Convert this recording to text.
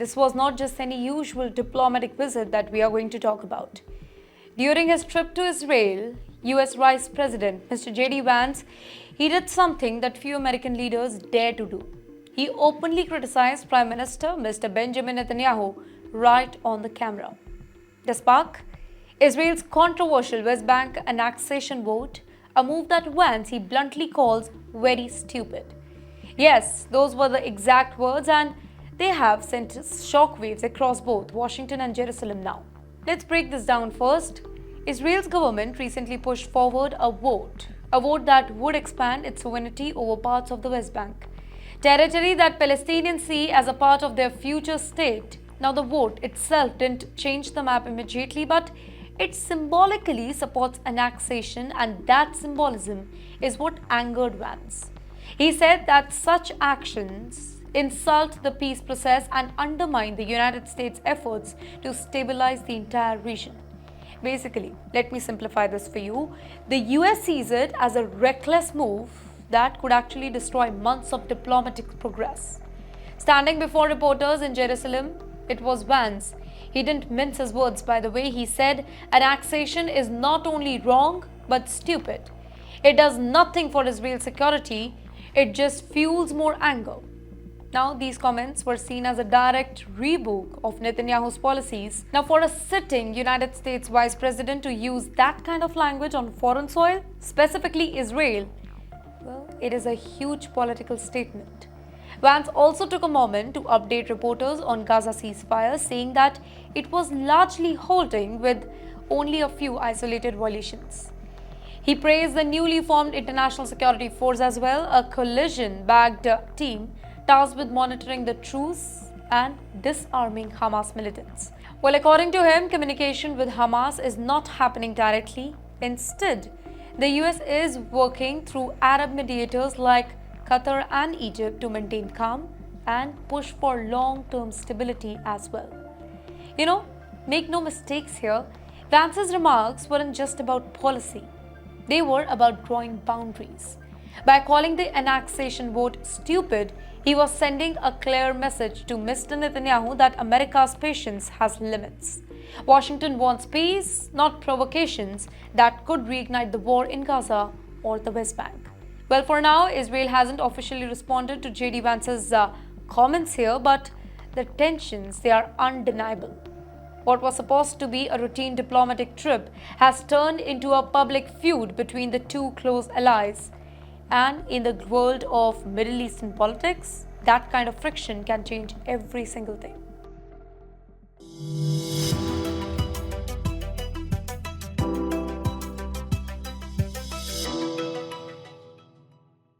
this was not just any usual diplomatic visit that we are going to talk about. During his trip to Israel, US Vice President Mr. JD Vance, he did something that few American leaders dare to do. He openly criticized Prime Minister Mr. Benjamin Netanyahu right on the camera. The spark? Israel's controversial West Bank annexation vote, a move that Vance he bluntly calls very stupid. Yes, those were the exact words, and they have sent shockwaves across both Washington and Jerusalem now. Let's break this down first. Israel's government recently pushed forward a vote that would expand its sovereignty over parts of the West Bank, territory that Palestinians see as a part of their future state. Now, the vote itself didn't change the map immediately, but it symbolically supports annexation, and that symbolism is what angered Vance. He said that such actions insult the peace process and undermine the United States' efforts to stabilize the entire region. Basically, let me simplify this for you. The US sees it as a reckless move that could actually destroy months of diplomatic progress. Standing before reporters in Jerusalem, it was Vance. He didn't mince his words, by the way. He said annexation is not only wrong but stupid. It does nothing for Israel's security, it just fuels more anger. Now, these comments were seen as a direct rebuke of Netanyahu's policies. Now, for a sitting United States Vice President to use that kind of language on foreign soil, specifically Israel, well, it is a huge political statement. Vance also took a moment to update reporters on Gaza ceasefire, saying that it was largely holding with only a few isolated violations. He praised the newly formed International Security Force as well, a coalition-backed team tasked with monitoring the truce and disarming Hamas militants. Well, according to him, communication with Hamas is not happening directly. Instead, the US is working through Arab mediators like Qatar and Egypt to maintain calm and push for long-term stability as well. Make no mistakes here, Vance's remarks weren't just about policy. They were about drawing boundaries. By calling the annexation vote stupid, he was sending a clear message to Mr. Netanyahu that America's patience has limits. Washington wants peace, not provocations that could reignite the war in Gaza or the West Bank. Well, for now, Israel hasn't officially responded to JD Vance's comments here, but the tensions, they are undeniable. What was supposed to be a routine diplomatic trip has turned into a public feud between the two close allies. And in the world of Middle Eastern politics, that kind of friction can change every single thing.